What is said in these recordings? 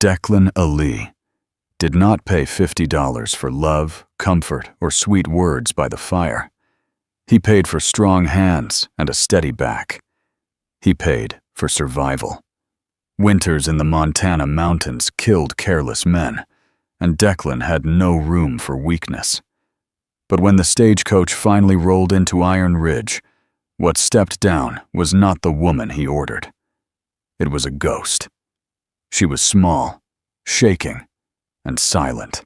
Declan Ali did not pay $50 for love, comfort, or sweet words by the fire. He paid for strong hands and a steady back. He paid for survival. Winters in the Montana mountains killed careless men, and Declan had no room for weakness. But when the stagecoach finally rolled into Iron Ridge, what stepped down was not the woman he ordered. It was a ghost. She was small, shaking, and silent.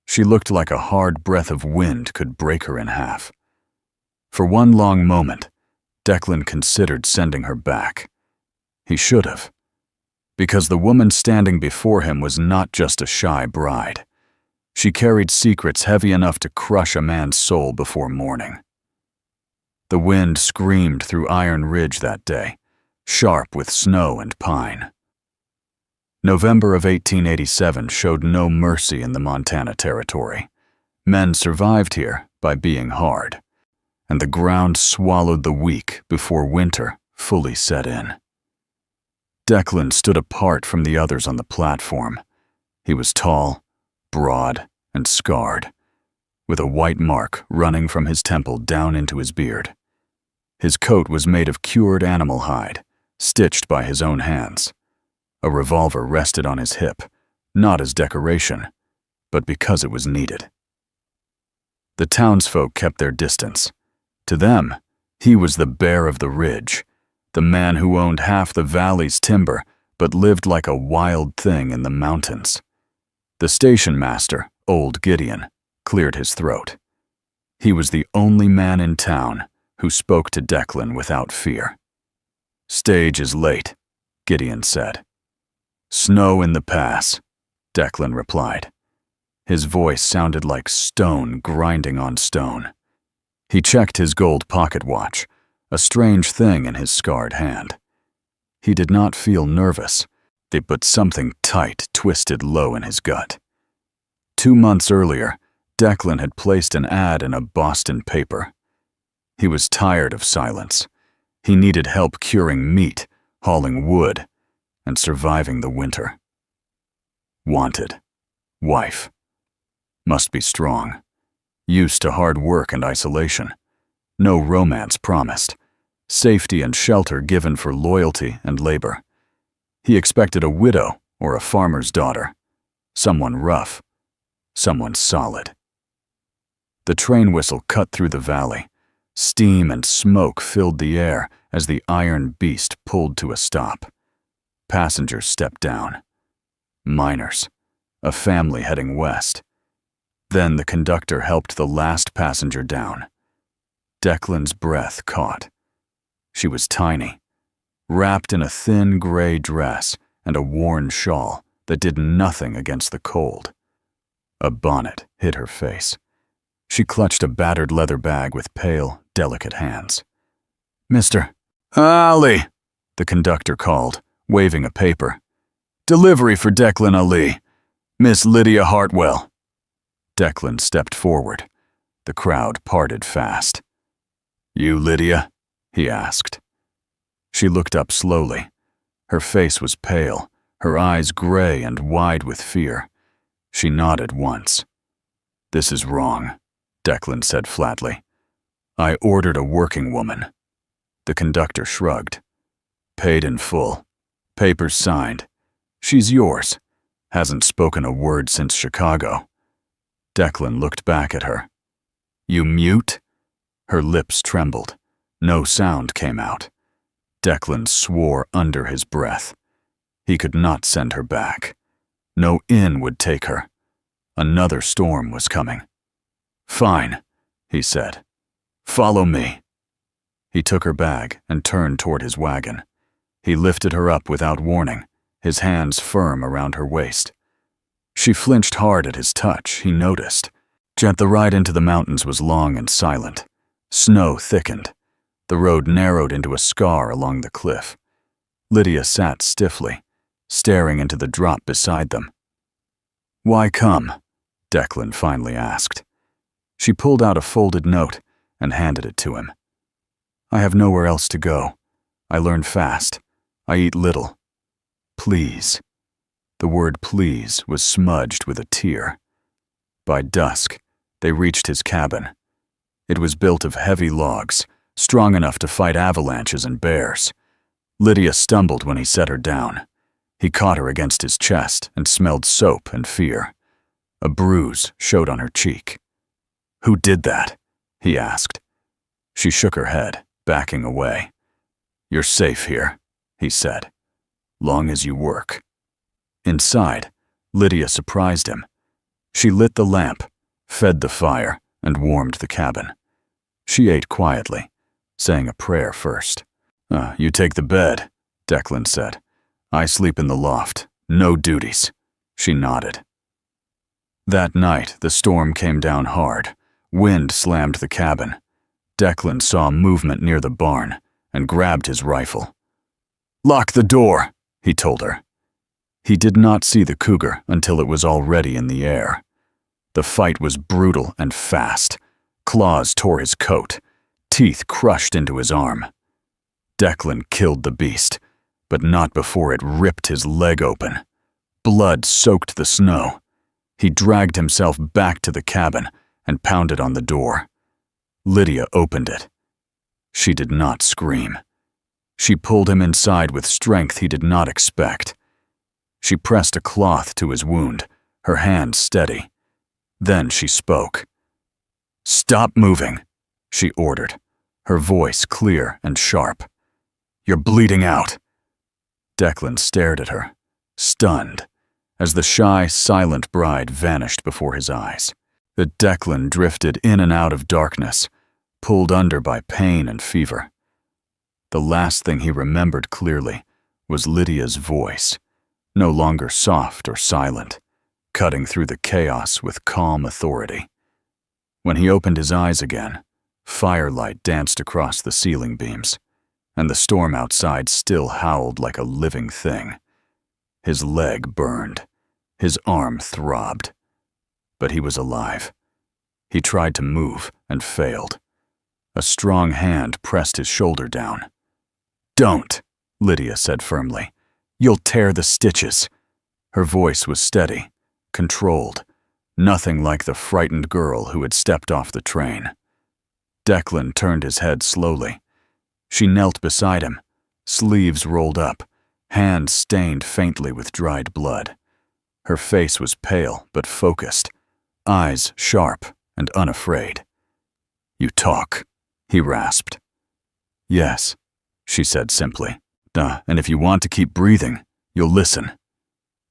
She looked like a hard breath of wind could break her in half. For one long moment, Declan considered sending her back. He should have, because the woman standing before him was not just a shy bride. She carried secrets heavy enough to crush a man's soul before morning. The wind screamed through Iron Ridge that day, sharp with snow and pine. November of 1887 showed no mercy in the Montana Territory. Men survived here by being hard, and the ground swallowed the weak before winter fully set in. Declan stood apart from the others on the platform. He was tall, broad, and scarred, with a white mark running from his temple down into his beard. His coat was made of cured animal hide, stitched by his own hands. A revolver rested on his hip, not as decoration, but because it was needed. The townsfolk kept their distance. To them, he was the bear of the ridge, the man who owned half the valley's timber but lived like a wild thing in the mountains. The station master, old Gideon, cleared his throat. He was the only man in town who spoke to Declan without fear. "Stage is late," Gideon said. "Snow in the pass," Declan replied. His voice sounded like stone grinding on stone. He checked his gold pocket watch, a strange thing in his scarred hand. He did not feel nervous, but something tight twisted low in his gut. 2 months earlier, Declan had placed an ad in a Boston paper. He was tired of silence. He needed help curing meat, hauling wood, and surviving the winter. Wanted. Wife. Must be strong. Used to hard work and isolation. No romance promised. Safety and shelter given for loyalty and labor. He expected a widow or a farmer's daughter. Someone rough. Someone solid. The train whistle cut through the valley. Steam and smoke filled the air as the iron beast pulled to a stop. Passengers stepped down. Miners. A family heading west. Then the conductor helped the last passenger down. Declan's breath caught. She was tiny, wrapped in a thin gray dress and a worn shawl that did nothing against the cold. A bonnet hid her face. She clutched a battered leather bag with pale, delicate hands. "Mr. Ali," the conductor called, waving a paper. "Delivery for Declan Ali. Miss Lydia Hartwell." Declan stepped forward. The crowd parted fast. "You Lydia?" he asked. She looked up slowly. Her face was pale, her eyes gray and wide with fear. She nodded once. "This is wrong," Declan said flatly. "I ordered a working woman." The conductor shrugged. "Paid in full. Papers signed. She's yours. Hasn't spoken a word since Chicago." Declan looked back at her. "You mute?" Her lips trembled. No sound came out. Declan swore under his breath. He could not send her back. No inn would take her. Another storm was coming. "Fine," he said. "Follow me." He took her bag and turned toward his wagon. He lifted her up without warning, his hands firm around her waist. She flinched hard at his touch, he noticed. Yet the ride into the mountains was long and silent. Snow thickened. The road narrowed into a scar along the cliff. Lydia sat stiffly, staring into the drop beside them. "Why come?" Declan finally asked. She pulled out a folded note and handed it to him. "I have nowhere else to go. I learn fast. I eat little. Please." The word please was smudged with a tear. By dusk, they reached his cabin. It was built of heavy logs, strong enough to fight avalanches and bears. Lydia stumbled when he set her down. He caught her against his chest and smelled soap and fear. A bruise showed on her cheek. "Who did that?" he asked. She shook her head, backing away. "You're safe here," he said. "Long as you work." Inside, Lydia surprised him. She lit the lamp, fed the fire, and warmed the cabin. She ate quietly, saying a prayer first. You take the bed," Declan said. "I sleep in the loft. No duties." She nodded. That night, the storm came down hard. Wind slammed the cabin. Declan saw movement near the barn and grabbed his rifle. "Lock the door," he told her. He did not see the cougar until it was already in the air. The fight was brutal and fast. Claws tore his coat. Teeth crushed into his arm. Declan killed the beast, but not before it ripped his leg open. Blood soaked the snow. He dragged himself back to the cabin and pounded on the door. Lydia opened it. She did not scream. She pulled him inside with strength he did not expect. She pressed a cloth to his wound, her hand steady. Then she spoke. "Stop moving," she ordered, her voice clear and sharp. "You're bleeding out." Declan stared at her, stunned, as the shy, silent bride vanished before his eyes. The Declan drifted in and out of darkness, pulled under by pain and fever. The last thing he remembered clearly was Lydia's voice, no longer soft or silent, cutting through the chaos with calm authority. When he opened his eyes again, firelight danced across the ceiling beams, and the storm outside still howled like a living thing. His leg burned. His arm throbbed. But he was alive. He tried to move and failed. A strong hand pressed his shoulder down. "Don't," Lydia said firmly. "You'll tear the stitches." Her voice was steady, controlled, nothing like the frightened girl who had stepped off the train. Declan turned his head slowly. She knelt beside him, sleeves rolled up, hands stained faintly with dried blood. Her face was pale but focused, eyes sharp and unafraid. "You talk," he rasped. "Yes," she said simply. And if you want to keep breathing, you'll listen."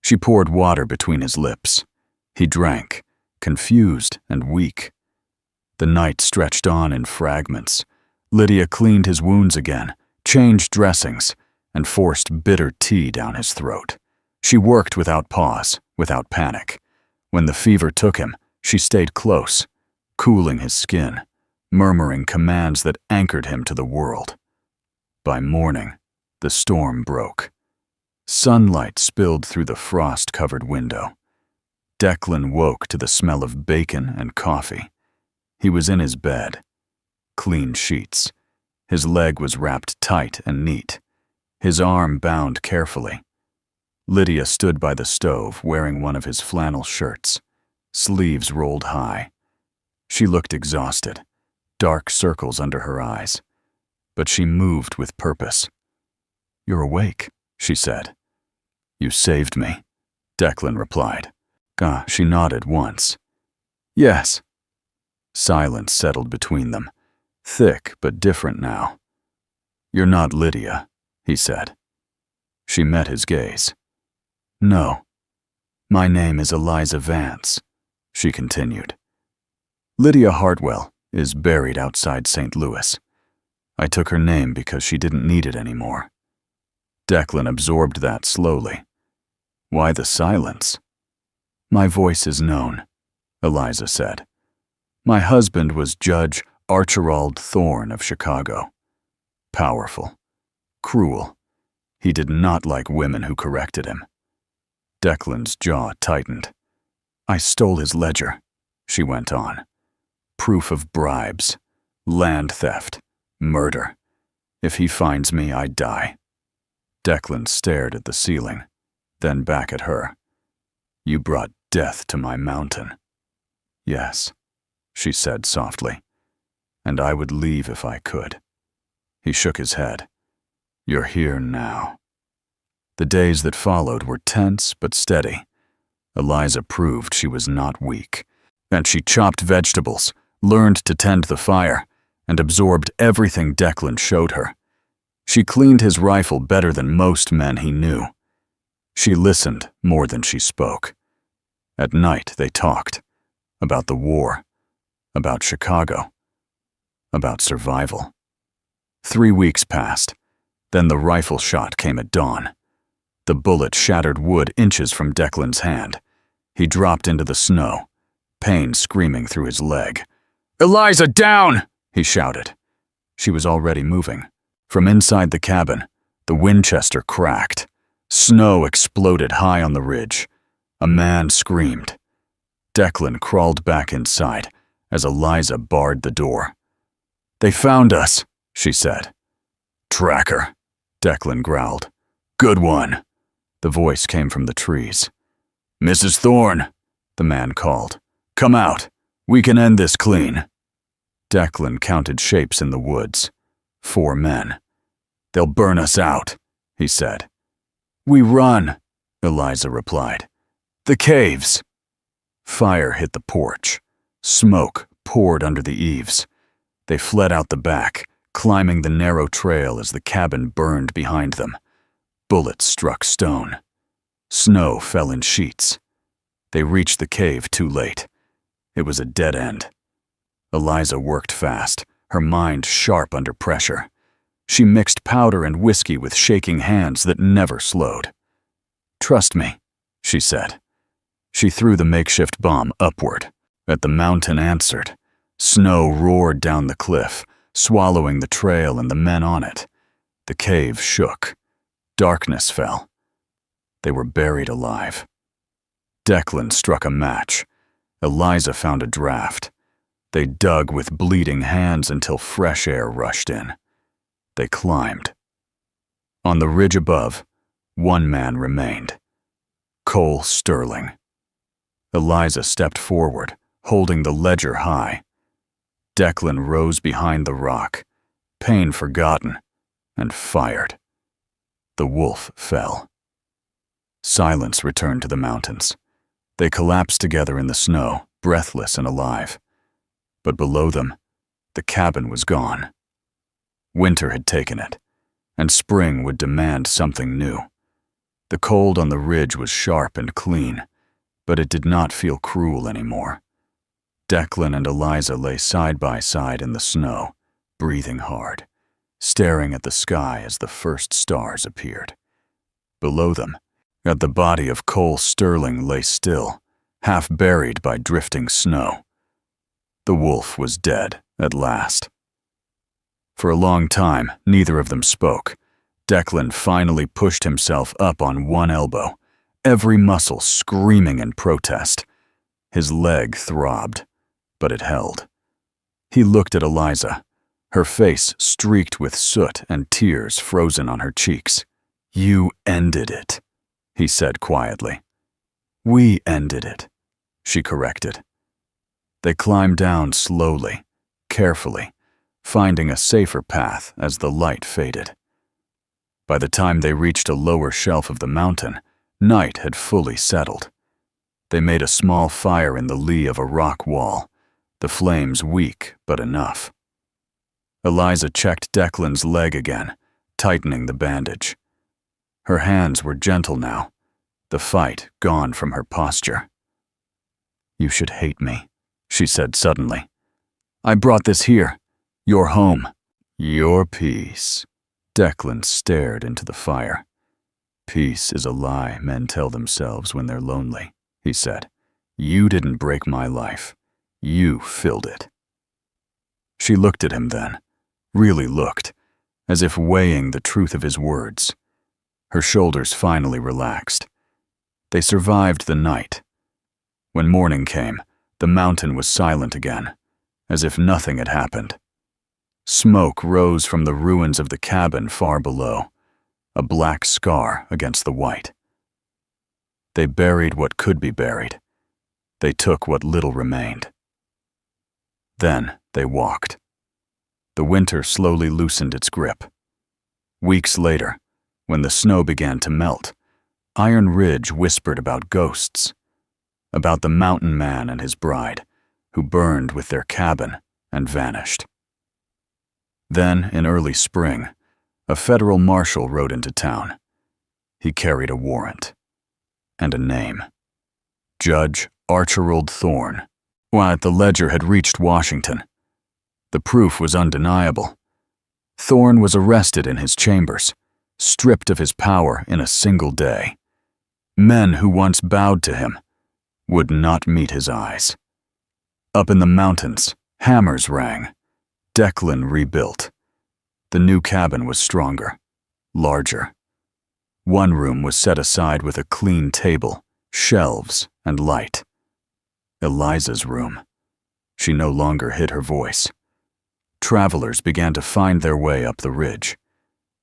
She poured water between his lips. He drank, confused and weak. The night stretched on in fragments. Lydia cleaned his wounds again, changed dressings, and forced bitter tea down his throat. She worked without pause, without panic. When the fever took him, she stayed close, cooling his skin, murmuring commands that anchored him to the world. By morning, the storm broke. Sunlight spilled through the frost-covered window. Declan woke to the smell of bacon and coffee. He was in his bed. Clean sheets. His leg was wrapped tight and neat, his arm bound carefully. Lydia stood by the stove wearing one of his flannel shirts, sleeves rolled high. She looked exhausted, dark circles under her eyes, but she moved with purpose. "You're awake," she said. "You saved me," Declan replied. She nodded once. "Yes." Silence settled between them, thick but different now. "You're not Lydia," he said. She met his gaze. "No. My name is Eliza Vance," she continued. "Lydia Hartwell is buried outside St. Louis. I took her name because she didn't need it anymore." Declan absorbed that slowly. Why the silence? "My voice is known," Eliza said. "My husband was Judge Archibald Thorne of Chicago. Powerful, cruel. He did not like women who corrected him." Declan's jaw tightened. "I stole his ledger," she went on. "Proof of bribes, land theft, murder. If he finds me, I die." Declan stared at the ceiling, then back at her. You brought death to my mountain." "Yes," she said softly, "and I would leave if I could." He shook his head. "You're here now." The days that followed were tense but steady. Eliza proved she was not weak, and she chopped vegetables, learned to tend the fire, and absorbed everything Declan showed her. She cleaned his rifle better than most men he knew. She listened more than she spoke. At night they talked about the war, about Chicago, about survival. 3 weeks passed. Then the rifle shot came at dawn. The bullet shattered wood inches from Declan's hand. He dropped into the snow, pain screaming through his leg. "Eliza, down!" he shouted. She was already moving. From inside the cabin, the Winchester cracked. Snow exploded high on the ridge. A man screamed. Declan crawled back inside as Eliza barred the door. "They found us," she said. "Tracker," Declan growled. "Good one." The voice came from the trees. "Mrs. Thorne," the man called. "Come out. We can end this clean." Declan counted shapes in the woods. 4 men. "They'll burn us out," he said. "We run," Eliza replied. "The caves." Fire hit the porch. Smoke poured under the eaves. They fled out the back, climbing the narrow trail as the cabin burned behind them. Bullets struck stone. Snow fell in sheets. They reached the cave too late. It was a dead end. Eliza worked fast, her mind sharp under pressure. She mixed powder and whiskey with shaking hands that never slowed. "Trust me," she said. She threw the makeshift bomb upward. At the mountain answered. Snow roared down the cliff, swallowing the trail and the men on it. The cave shook. Darkness fell. They were buried alive. Declan struck a match. Eliza found a draft. They dug with bleeding hands until fresh air rushed in. They climbed. On the ridge above, 1 man remained. Cole Sterling. Eliza stepped forward, holding the ledger high. Declan rose behind the rock, pain forgotten, and fired. The wolf fell. Silence returned to the mountains. They collapsed together in the snow, breathless and alive. But below them, the cabin was gone. Winter had taken it, and spring would demand something new. The cold on the ridge was sharp and clean, but it did not feel cruel anymore. Declan and Eliza lay side by side in the snow, breathing hard, staring at the sky as the first stars appeared. Below them, at the body of Cole Sterling lay still, half buried by drifting snow. The wolf was dead at last. For a long time, neither of them spoke. Declan finally pushed himself up on one elbow, every muscle screaming in protest. His leg throbbed, but it held. He looked at Eliza, her face streaked with soot and tears frozen on her cheeks. "You ended it," he said quietly. "We ended it," she corrected. They climbed down slowly, carefully, finding a safer path as the light faded. By the time they reached a lower shelf of the mountain, night had fully settled. They made a small fire in the lee of a rock wall, the flames weak but enough. Eliza checked Declan's leg again, tightening the bandage. Her hands were gentle now, the fight gone from her posture. "You should hate me," she said suddenly. "I brought this here, your home." "Your peace." Declan stared into the fire. "Peace is a lie men tell themselves when they're lonely," he said. "You didn't break my life. You filled it." She looked at him then, really looked, as if weighing the truth of his words. Her shoulders finally relaxed. They survived the night. When morning came, the mountain was silent again, as if nothing had happened. Smoke rose from the ruins of the cabin far below, a black scar against the white. They buried what could be buried. They took what little remained. Then they walked. The winter slowly loosened its grip. Weeks later, when the snow began to melt, Iron Ridge whispered about ghosts, about the mountain man and his bride, who burned with their cabin and vanished. Then, in early spring, a federal marshal rode into town. He carried a warrant and a name: Judge Archibald Thorne. While the ledger had reached Washington, the proof was undeniable. Thorne was arrested in his chambers, stripped of his power in a single day. Men who once bowed to him would not meet his eyes. Up in the mountains, hammers rang. Declan rebuilt. The new cabin was stronger, larger. One room was set aside with a clean table, shelves, and light. Eliza's room. She no longer hid her voice. Travelers began to find their way up the ridge.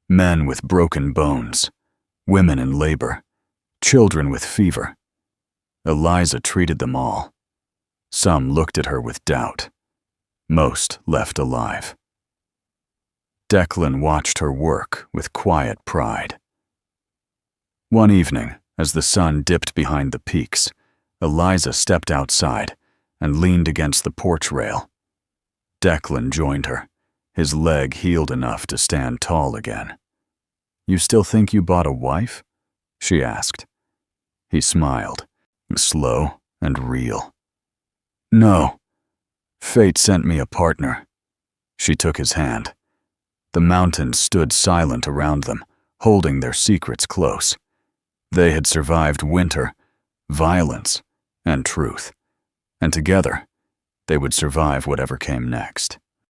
Men with broken bones, women in labor, children with fever. Eliza treated them all. Some looked at her with doubt. Most left alive. Declan watched her work with quiet pride. One evening, as the sun dipped behind the peaks, Eliza stepped outside and leaned against the porch rail. Declan joined her, his leg healed enough to stand tall again. "You still think you bought a wife?" she asked. He smiled, slow and real. "No. Fate sent me a partner." She took his hand. The mountains stood silent around them, holding their secrets close. They had survived winter, violence, and truth, and together they would survive whatever came next.